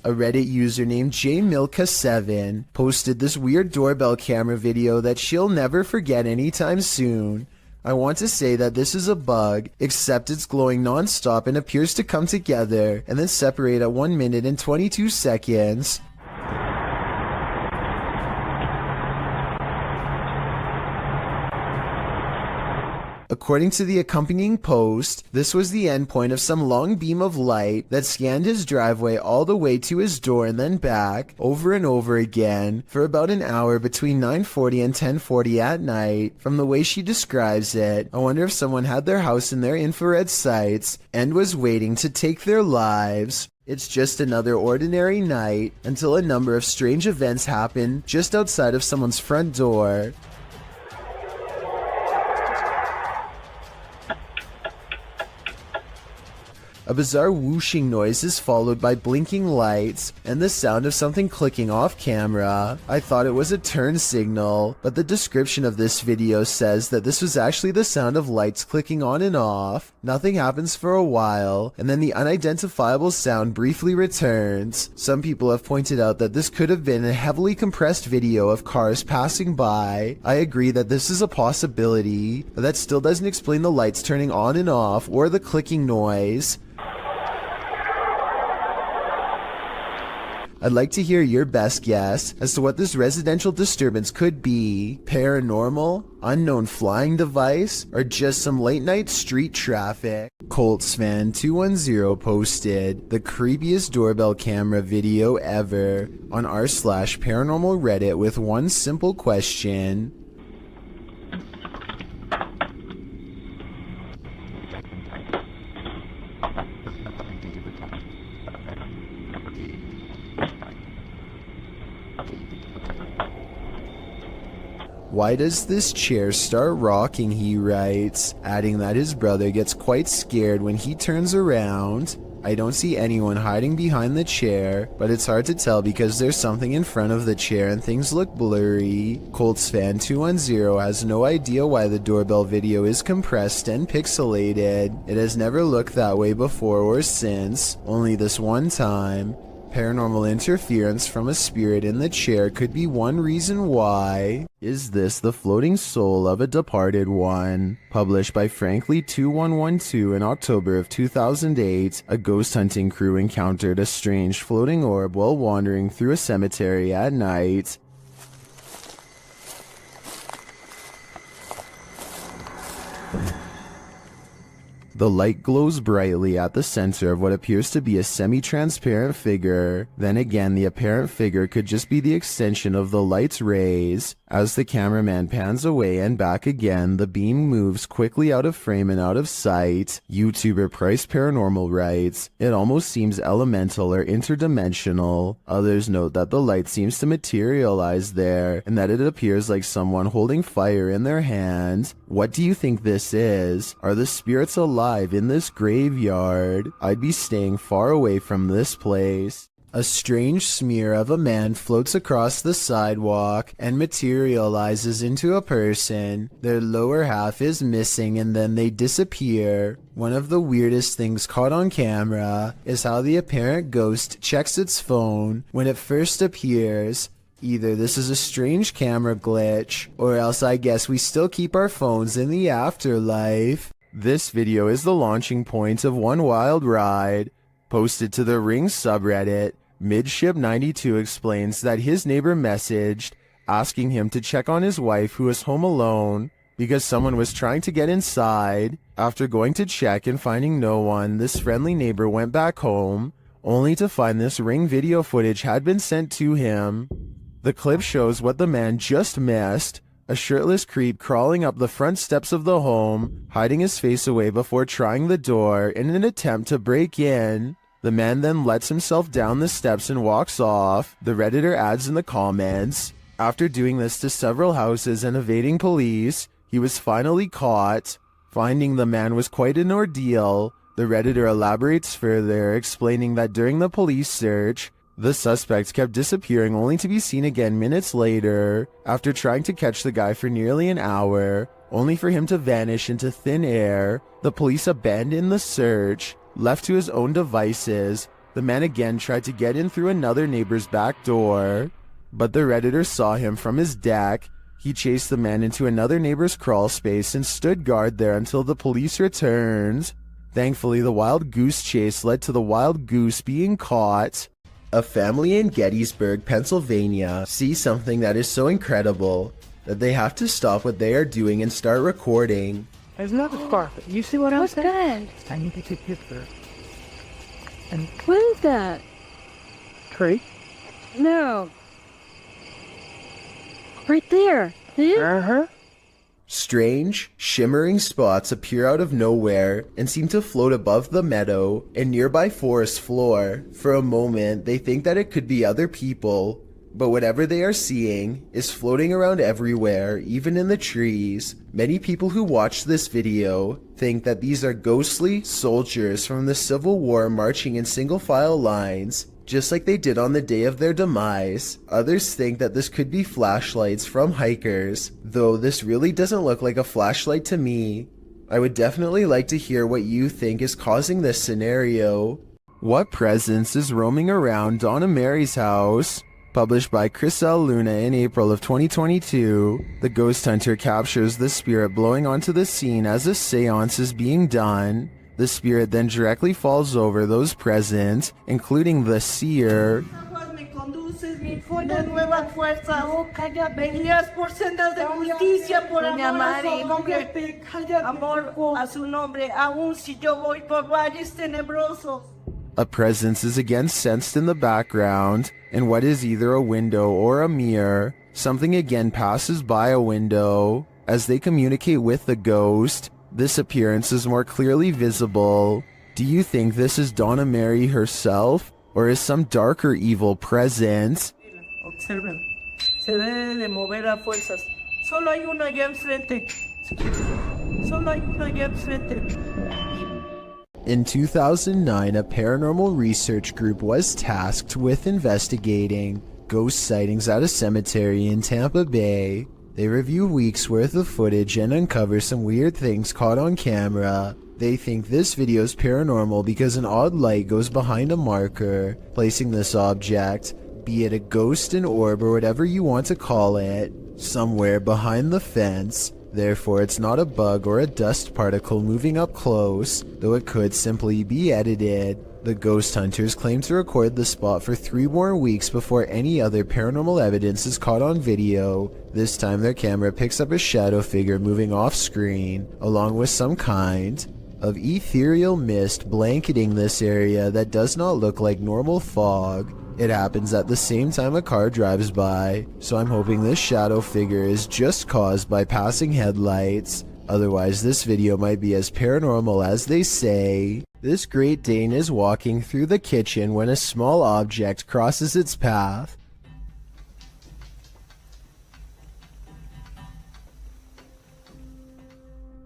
A Reddit user named jmilka7 posted this weird doorbell camera video that she'll never forget anytime soon. I want to say that this is a bug, except it's glowing non-stop and appears to come together and then separate at 1 minute and 22 seconds. According to the accompanying post, this was the endpoint of some long beam of light that scanned his driveway all the way to his door and then back, over and over again, for about an hour between 9:40 and 10:40 at night. From the way she describes it, I wonder if someone had their house in their infrared sights and was waiting to take their lives. It's just another ordinary night until a number of strange events happen just outside of someone's front door. A bizarre whooshing noise is followed by blinking lights and the sound of something clicking off camera. I thought it was a turn signal, but the description of this video says that this was actually the sound of lights clicking on and off. Nothing happens for a while, and then the unidentifiable sound briefly returns. Some people have pointed out that this could have been a heavily compressed video of cars passing by. I agree that this is a possibility, but that still doesn't explain the lights turning on and off or the clicking noise. I'd like to hear your best guess as to what this residential disturbance could be. Paranormal, unknown flying device, or just some late night street traffic? Coltsfan210 posted the creepiest doorbell camera video ever on r/paranormal Reddit with one simple question. Why does this chair start rocking, he writes, adding that his brother gets quite scared when he turns around. I don't see anyone hiding behind the chair, but it's hard to tell because there's something in front of the chair and things look blurry. Coltsfan210 has no idea why the doorbell video is compressed and pixelated. It has never looked that way before or since, only this one time. Paranormal interference from a spirit in the chair could be one reason why. Is this the floating soul of a departed one? Published by Frankly2112 in October of 2008, a ghost hunting crew encountered a strange floating orb while wandering through a cemetery at night. The light glows brightly at the center of what appears to be a semi-transparent figure. Then again, the apparent figure could just be the extension of the light's rays. As the cameraman pans away and back again, the beam moves quickly out of frame and out of sight. YouTuber Price Paranormal writes, "It almost seems elemental or interdimensional." Others note that the light seems to materialize there, and that it appears like someone holding fire in their hand. What do you think this is? Are the spirits alive in this graveyard? I'd be staying far away from this place. A strange smear of a man floats across the sidewalk and materializes into a person. Their lower half is missing and then they disappear. One of the weirdest things caught on camera is how the apparent ghost checks its phone when it first appears. Either this is a strange camera glitch, or else I guess we still keep our phones in the afterlife. This video is the launching point of one wild ride. Posted to the Ring subreddit, Midship92 explains that his neighbor messaged asking him to check on his wife who was home alone because someone was trying to get inside. After going to check and finding no one, this friendly neighbor went back home, only to find this Ring video footage had been sent to him. The clip shows what the man just missed, a shirtless creep crawling up the front steps of the home, hiding his face away before trying the door in an attempt to break in. The man then lets himself down the steps and walks off. The Redditor adds in the comments, after doing this to several houses and evading police, he was finally caught. Finding the man was quite an ordeal. The Redditor elaborates further, explaining that during the police search, the suspect kept disappearing only to be seen again minutes later, after trying to catch the guy for nearly an hour, only for him to vanish into thin air. The police abandoned the search. Left to his own devices, The man again tried to get in through another neighbor's back door, but the Redditor saw him from his deck. He chased the man into another neighbor's crawl space and stood guard there until the police returned. Thankfully, the wild goose chase led to the wild goose being caught. A family in Gettysburg, Pennsylvania, sees something that is so incredible that they have to stop what they are doing and start recording. There's another scarf. You see what I'm saying? What's that? I need to take a picture. And What is that? tree. No. Right there. See it? Uh-huh. Strange, shimmering spots appear out of nowhere and seem to float above the meadow and nearby forest floor. For a moment, they think that it could be other people, but whatever they are seeing is floating around everywhere, even in the trees. Many people who watch this video think that these are ghostly soldiers from the Civil War marching in single file lines, just like they did on the day of their demise. Others think that this could be flashlights from hikers, though this really doesn't look like a flashlight to me. I would definitely like to hear what you think is causing this scenario. What presence is roaming around Donna Mary's house? Published by Chris L. Luna in April of 2022, the ghost hunter captures the spirit blowing onto the scene as a seance is being done. The spirit then directly falls over those present, including the seer. A presence is again sensed in the background, and what is either a window or a mirror. Something again passes by a window. As they communicate with the ghost, this appearance is more clearly visible. Do you think this is Donna Mary herself, or is some darker evil present? Observen, se debe de mover a fuerzas. Solo hay una allá enfrente. Solo hay una allá enfrente. In 2009, a paranormal research group was tasked with investigating ghost sightings at a cemetery in Tampa Bay. They review weeks worth of footage and uncover some weird things caught on camera. They think this video is paranormal because an odd light goes behind a marker, placing this object, be it a ghost, an orb, or whatever you want to call it, somewhere behind the fence. Therefore, it's not a bug or a dust particle moving up close, though it could simply be edited. The ghost hunters claim to record the spot for 3 more weeks before any other paranormal evidence is caught on video. This time their camera picks up a shadow figure moving off screen, along with some kind of ethereal mist blanketing this area that does not look like normal fog. It happens at the same time a car drives by, so I'm hoping this shadow figure is just caused by passing headlights. Otherwise, this video might be as paranormal as they say. This Great Dane is walking through the kitchen when a small object crosses its path.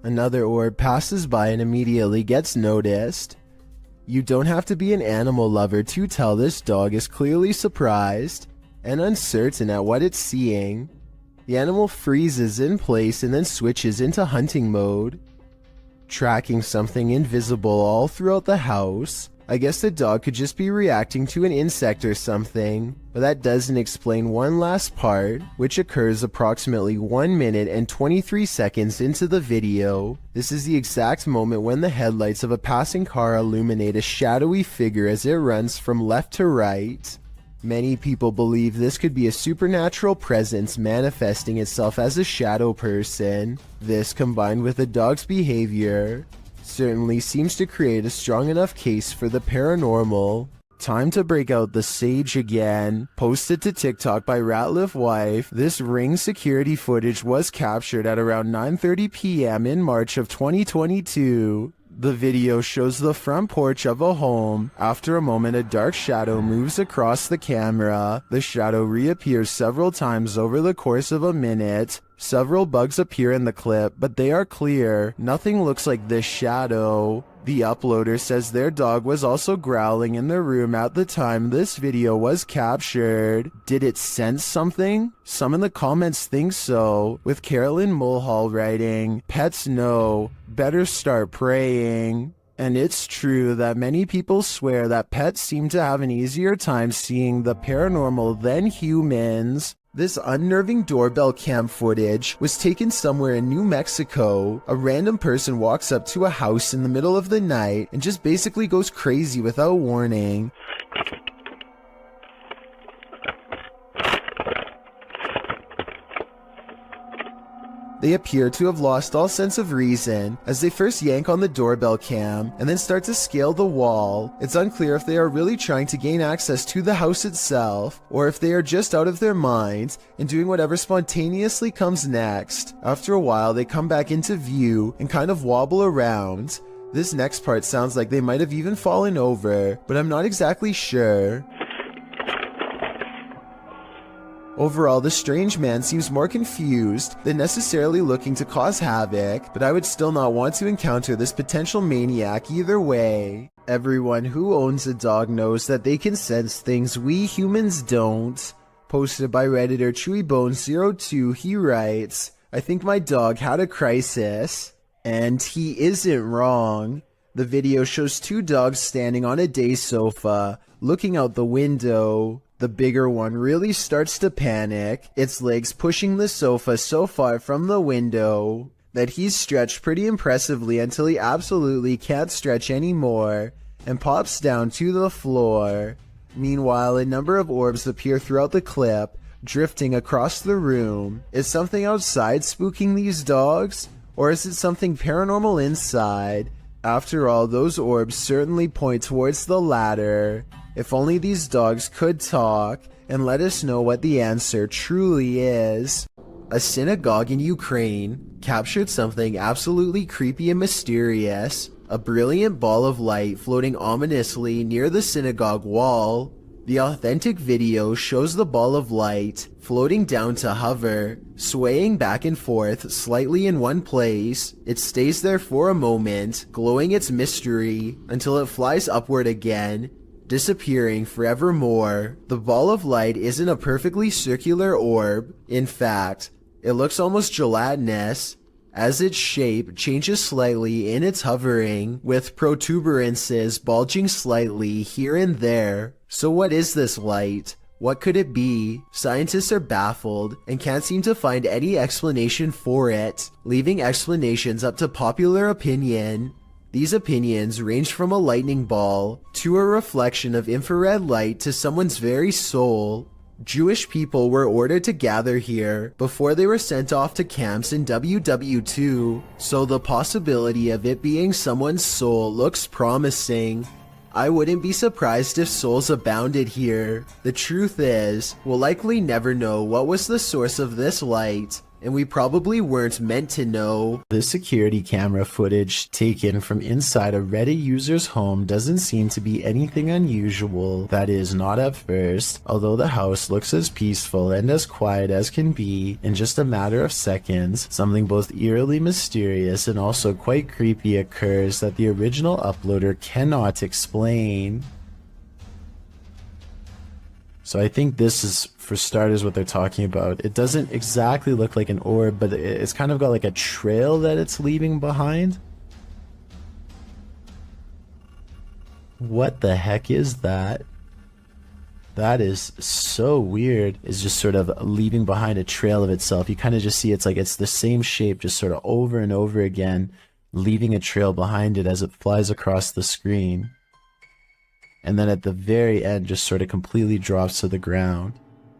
Another orb passes by and immediately gets noticed. You don't have to be an animal lover to tell this dog is clearly surprised and uncertain at what it's seeing. The animal freezes in place and then switches into hunting mode, tracking something invisible all throughout the house. I guess the dog could just be reacting to an insect or something, but that doesn't explain one last part, which occurs approximately 1 minute and 23 seconds into the video. This is the exact moment when the headlights of a passing car illuminate a shadowy figure as it runs from left to right. Many people believe this could be a supernatural presence manifesting itself as a shadow person. This, combined with the dog's behavior, certainly seems to create a strong enough case for the paranormal. Time to break out the sage again. Posted to TikTok by Ratliff Wife, this Ring security footage was captured at around 9:30 p.m. in March of 2022. The video shows the front porch of a home. After a moment, a dark shadow moves across the camera. The shadow reappears several times over the course of a minute. Several bugs appear in the clip, but they are clear. Nothing looks like this shadow. The uploader says their dog was also growling in the room at the time this video was captured. Did it sense something? Some in the comments think so, with Carolyn Mulhall writing, "Pets know, better start praying." And it's true that many people swear that pets seem to have an easier time seeing the paranormal than humans. This unnerving doorbell cam footage was taken somewhere in New Mexico. A random person walks up to a house in the middle of the night and just basically goes crazy without warning. They appear to have lost all sense of reason as they first yank on the doorbell cam and then start to scale the wall. It's unclear if they are really trying to gain access to the house itself or if they are just out of their minds and doing whatever spontaneously comes next. After a while, they come back into view and kind of wobble around. This next part sounds like they might have even fallen over, but I'm not exactly sure. Overall, the strange man seems more confused than necessarily looking to cause havoc, but I would still not want to encounter this potential maniac either way. Everyone who owns a dog knows that they can sense things we humans don't. Posted by Redditor ChewyBone02, he writes, "I think my dog had a crisis." And he isn't wrong. The video shows two dogs standing on a day sofa, looking out the window. The bigger one really starts to panic, its legs pushing the sofa so far from the window that he's stretched pretty impressively until he absolutely can't stretch anymore and pops down to the floor. Meanwhile, a number of orbs appear throughout the clip, drifting across the room. Is something outside spooking these dogs? Or is it something paranormal inside? After all, those orbs certainly point towards the latter. If only these dogs could talk and let us know what the answer truly is. A synagogue in Ukraine captured something absolutely creepy and mysterious. A brilliant ball of light floating ominously near the synagogue wall. The authentic video shows the ball of light floating down to hover, swaying back and forth slightly in one place. It stays there for a moment, glowing its mystery, until it flies upward again, disappearing forevermore. The ball of light isn't a perfectly circular orb. In fact, it looks almost gelatinous, as its shape changes slightly in its hovering, with protuberances bulging slightly here and there. So what is this light? What could it be? Scientists are baffled and can't seem to find any explanation for it, leaving explanations up to popular opinion. These opinions range from a lightning ball to a reflection of infrared light to someone's very soul. Jewish people were ordered to gather here before they were sent off to camps in WW2, so the possibility of it being someone's soul looks promising. I wouldn't be surprised if souls abounded here. The truth is, we'll likely never know what was the source of this light, and we probably weren't meant to know. This security camera footage taken from inside a Reddit user's home doesn't seem to be anything unusual. That is, not at first, although the house looks as peaceful and as quiet as can be. In just a matter of seconds, something both eerily mysterious and also quite creepy occurs that the original uploader cannot explain. So I think this is, for starters, what they're talking about. It doesn't exactly look like an orb, but it's kind of got like a trail that it's leaving behind. What the heck is that? That is so weird. It's just sort of leaving behind a trail of itself. You kind of just see it's like it's the same shape, just sort of over and over again, leaving a trail behind it as it flies across the screen. And then at the very end just sort of completely drops to the ground.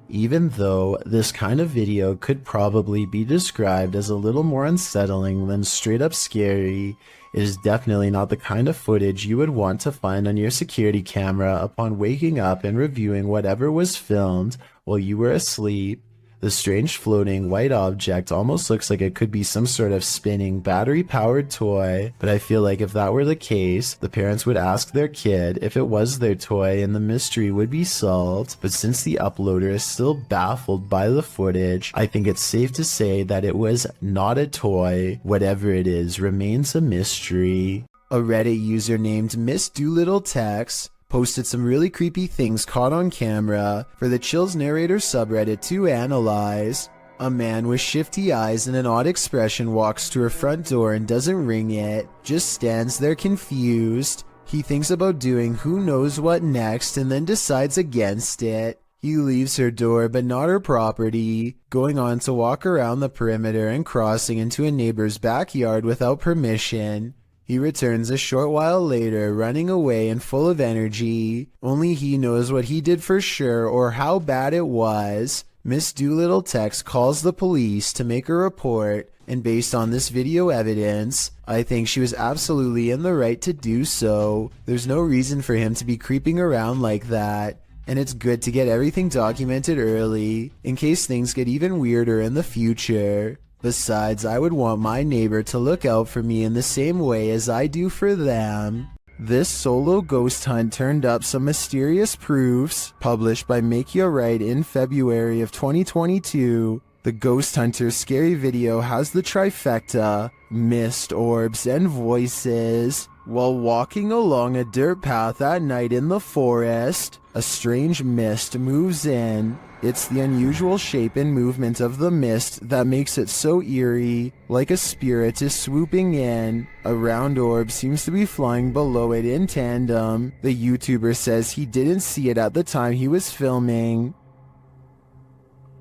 Even though this kind of video could probably be described as a little more unsettling than straight up scary, it is definitely not the kind of footage you would want to find on your security camera upon waking up and reviewing whatever was filmed while you were asleep. The strange floating white object almost looks like it could be some sort of spinning battery-powered toy, but I feel like if that were the case, the parents would ask their kid if it was their toy and the mystery would be solved. But since the uploader is still baffled by the footage, I think it's safe to say that it was not a toy. Whatever it is remains a mystery. A Reddit user named Miss Doolittle Tex posted some really creepy things caught on camera for the Chills Narrator subreddit to analyze. A man with shifty eyes and an odd expression walks to her front door and doesn't ring it, just stands there confused. He thinks about doing who knows what next and then decides against it. He leaves her door but not her property, going on to walk around the perimeter and crossing into a neighbor's backyard without permission. He returns a short while later, running away and full of energy. Only he knows what he did for sure or how bad it was. Miss Doolittle Tex calls the police to make a report, and based on this video evidence, I think she was absolutely in the right to do so. There's no reason for him to be creeping around like that, and it's good to get everything documented early, in case things get even weirder in the future. Besides, I would want my neighbor to look out for me in the same way as I do for them. This solo ghost hunt turned up some mysterious proofs, published by Macleod in February of 2022. The Ghost Hunter's scary video has the trifecta, mist, orbs, and voices. While walking along a dirt path at night in the forest, a strange mist moves in. It's the unusual shape and movement of the mist that makes it so eerie, like a spirit is swooping in. A round orb seems to be flying below it in tandem. The YouTuber says he didn't see it at the time he was filming.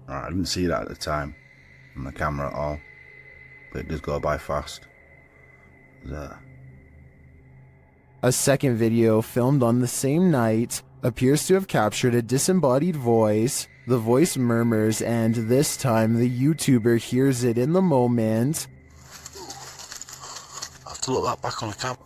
I didn't see that at the time on the camera at all, but it does go by fast. A second video filmed on the same night appears to have captured a disembodied voice. The voice murmurs, and this time the YouTuber hears it in the moment. I have to look that back on the camera.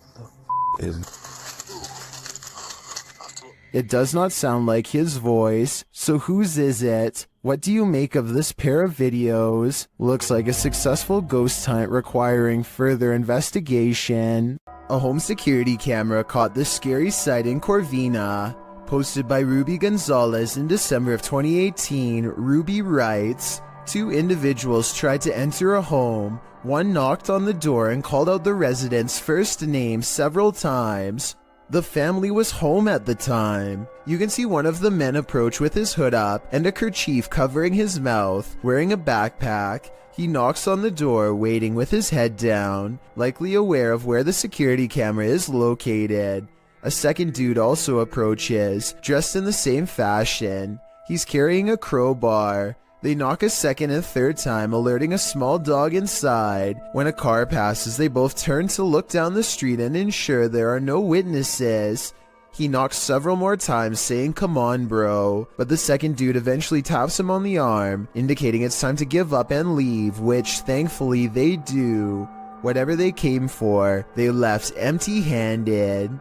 It does not sound like his voice, so whose is it? What do you make of this pair of videos? Looks like a successful ghost hunt requiring further investigation. A home security camera caught this scary sight in Corvina. Posted by Ruby Gonzalez in December of 2018, Ruby writes, 2 individuals tried to enter a home. One knocked on the door and called out the resident's first name several times. The family was home at the time. You can see one of the men approach with his hood up and a kerchief covering his mouth, wearing a backpack. He knocks on the door, waiting with his head down, likely aware of where the security camera is located. A second dude also approaches, dressed in the same fashion. He's carrying a crowbar. They knock a second and third time, alerting a small dog inside. When a car passes, they both turn to look down the street and ensure there are no witnesses. He knocks several more times, saying, "Come on, bro." But the second dude eventually taps him on the arm, indicating it's time to give up and leave, which thankfully they do. Whatever they came for, they left empty-handed.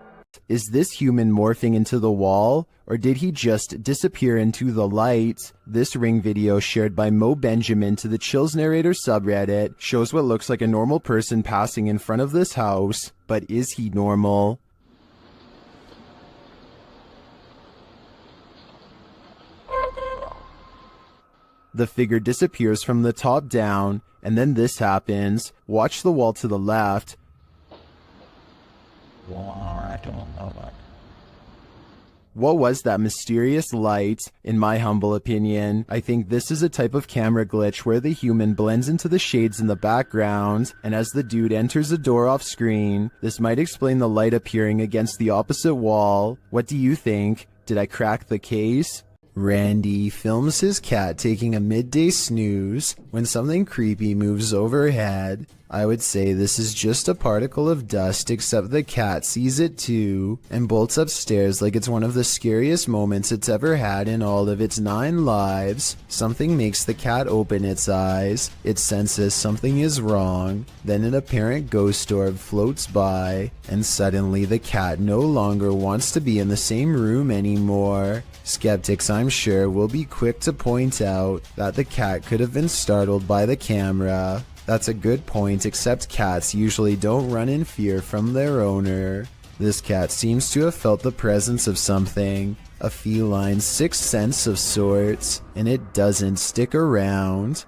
Is this human morphing into the wall, or did he just disappear into the light? This ring video shared by Mo Benjamin to the Chills Narrator subreddit shows what looks like a normal person passing in front of this house, but is he normal? The figure disappears from the top down, and then this happens. Watch the wall to the left. What was that mysterious light? In my humble opinion, I think this is a type of camera glitch where the human blends into the shades in the background, and as the dude enters a door off screen, this might explain the light appearing against the opposite wall. What do you think? Did I crack the case? Randy films his cat taking a midday snooze when something creepy moves overhead. I would say this is just a particle of dust, except the cat sees it too and bolts upstairs like it's one of the scariest moments it's ever had in all of its 9 lives. Something makes the cat open its eyes. It senses something is wrong. Then an apparent ghost orb floats by, and suddenly the cat no longer wants to be in the same room anymore. Skeptics, I'm sure, will be quick to point out that the cat could have been startled by the camera. That's a good point, except cats usually don't run in fear from their owner. This cat seems to have felt the presence of something, a feline sixth sense of sorts, and it doesn't stick around.